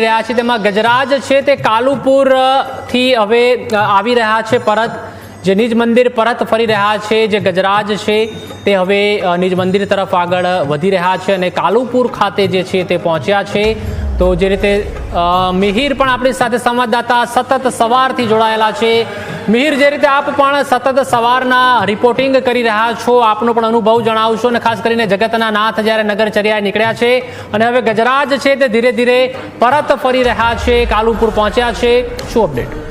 રહ્યા છે તેમાં ગજરાજ છે તે કાલુપુર થી હવે આવી રહ્યા છે પરત જે નિજ મંદિર પરત ફરી રહ્યા છે જે ગજરાજ છે તે હવે નિજ મંદિર તરફ આગળ વધી રહ્યા છે અને કાલુપુર ખાતે જે છે તે પહોંચ્યા છે તો જે રીતે મિહિર પણ આપણી સાથે સંવાદદાતા સતત સવારથી જોડાયેલા છે મિહિર જે રીતે આપ પણ સતત સવારના રિપોર્ટિંગ કરી રહ્યા છો આપનો પણ અનુભવ જણાવશો અને ખાસ કરીને જગતના નાથ જ્યારે નગરચર્યાએ નીકળ્યા છે અને હવે ગજરાજ છે તે ધીરે ધીરે પરત ફરી રહ્યા છે કાલુપુર પહોંચ્યા છે શું અપડેટ?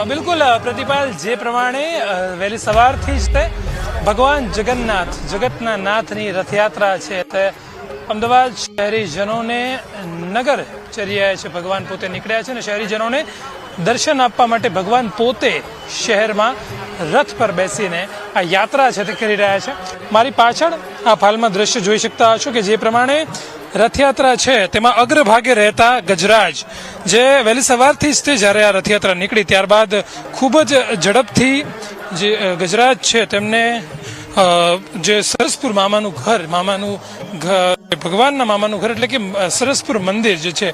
બિલકુલ પ્રતિપાલ, જે પ્રમાણે વહેલી સવારથી જ તે ભગવાન જગન્નાથ જગતના નાથની રથયાત્રા છે તે અમદાવાદ શહેરીજનોને નગરચર્યાએ છે ભગવાન પોતે નીકળ્યા છે અને શહેરીજનોને દર્શન આપવા માટે ભગવાન પોતે શહેરમાં રથ પર બેસીને આ યાત્રા છે તે કરી રહ્યા છે. મારી પાછળ આપ હાલમાં દ્રશ્ય જોઈ શકતા હશો કે જે પ્રમાણે રથયાત્રા છે તેમાં અગ્રભાગે રહેતા ગજરાજ જે વહેલી સવારથી જ તે જ્યારે આ રથયાત્રા નીકળી ત્યારબાદ ખૂબ જ ઝડપથી જે ગજરાજ છે તેમને જે સરસપુર મામાનું ઘર ભગવાનના મામાનું ઘર એટલે કે સરસપુર મંદિર જે છે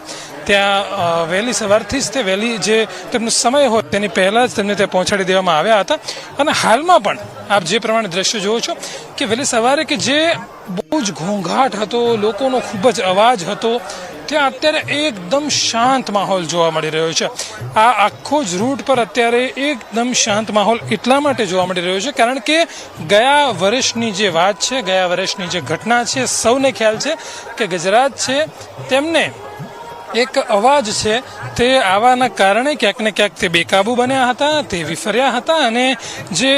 ત્યાં વહેલી સવારથી જ તે વહેલી જે તેમનો સમય હોય તેની પહેલાં જ તેમને ત્યાં પહોંચાડી દેવામાં આવ્યા હતા. અને હાલમાં પણ આપ જે પ્રમાણે દ્રશ્ય જુઓ છો કે વહેલી સવારે કે જે બહુ જ ઘોંઘાટ હતો, લોકોનો ખૂબ જ અવાજ હતો, ત્યાં અત્યારે એકદમ શાંત માહોલ જોવા મળી રહ્યો છે. આ આખો જ રૂટ પર અત્યારે એકદમ શાંત માહોલ એટલા માટે જોવા મળી રહ્યો છે કારણ કે ગયા વર્ષની જે વાત છે, ગયા વર્ષની જે ઘટના છે, સૌને ખ્યાલ છે કે ગજરાજ છે તેમને એક અવાજ છે તે આવવાના કારણે ક્યાંક ને ક્યાંક તે બેકાબુ બન્યા હતા, તે વિફર્યા હતા અને જે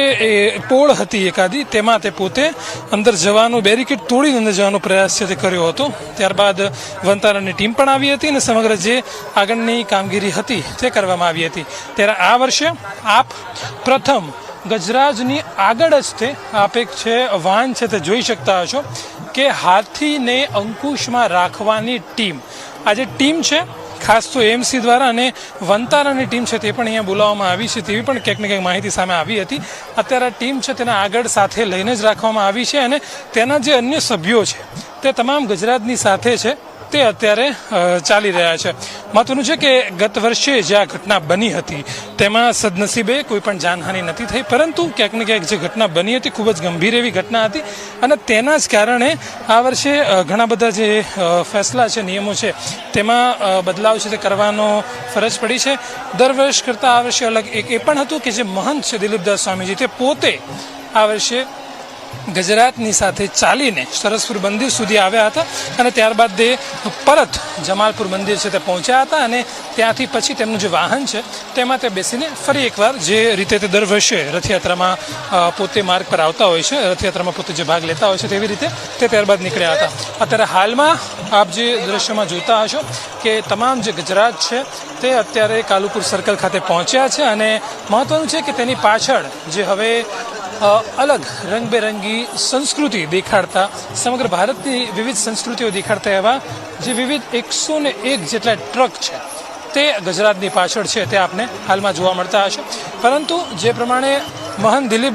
પોળ હતી એકાદી તેમાં તે પોતે અંદર જવાનો બેરિકેડ તોડીને અંદર જવાનો પ્રયાસ છે તે કર્યો હતો. ત્યારબાદ વનતારાની ટીમ પણ આવી હતી અને સમગ્ર જે આગળની કામગીરી હતી તે કરવામાં આવી હતી. ત્યારે આ વર્ષે આપ પ્રથમ ગજરાજની આગળ જ તે આપ એક છે વાહન છે તે જોઈ શકતા હશો કે હાથીને અંકુશમાં રાખવાની ટીમ, આ જે ટીમ છે ખાસ તો એએમસી દ્વારા અને વનતારાની ટીમ છે તે પણ અહીંયા બોલાવવામાં આવી છે તેવી પણ ક્યાંક ને ક્યાંક માહિતી સામે આવી હતી. અત્યારે આ ટીમ છે તેને આગળ સાથે લઈને જ રાખવામાં આવી છે અને તેના જે અન્ય સભ્યો છે તે તમામ ગજરાજની સાથે છે તે અત્યારે ચાલી રહ્યા છે. મહત્વનું છે કે ગત વર્ષે જે આ ઘટના બની હતી તેમાં સદનસીબે કોઈ પણ જાનહાનિ નથી થઈ, પરંતુ ક્યાંક ને ક્યાંક જે ઘટના બની હતી ખૂબ જ ગંભીર એવી ઘટના હતી અને તેના જ કારણે આ વર્ષે ઘણા બધા જે ફેસલા છે, નિયમો છે તેમાં બદલાવ છે તે કરવાનો ફરજ પડી છે. દર વર્ષ કરતાં આ વર્ષે અલગ એક એ પણ હતું કે જે મહંત છે દિલીપદાસ સ્વામીજી તે પોતે આ વર્ષે ગજરાજની સાથે ચાલીને સરસપુર મંદિર સુધી આવ્યા હતા અને ત્યારબાદ તે પરત જમાલપુર મંદિર છે તે પહોંચ્યા હતા અને ત્યાંથી પછી તેમનું જે વાહન છે તેમાં તે બેસીને ફરી એકવાર જે રીતે તે દર વર્ષે રથયાત્રામાં પોતે માર્ગ પર આવતા હોય છે, રથયાત્રામાં પોતે જે ભાગ લેતા હોય છે તેવી રીતે તે ત્યારબાદ નીકળ્યા હતા. અત્યારે હાલમાં આપ જે દ્રશ્યમાં જોતા હશો કે તમામ જે ગજરાજ છે તે અત્યારે કાલુપુર સર્કલ ખાતે પહોંચ્યા છે અને મહત્વનું છે કે તેની પાછળ જે હવે અલગ રંગબેરંગી સંસ્કૃતિ દેખાડતા, સમગ્ર ભારતની વિવિધ સંસ્કૃતિઓ દેખાડતા એવા જે વિવિધ 101 જેટલા ટ્રક છે તે ગજરાજની પાછળ છે તે આપને હાલમાં જોવા મળતા હશે. પરંતુ જે પ્રમાણે મહંત દિલીપ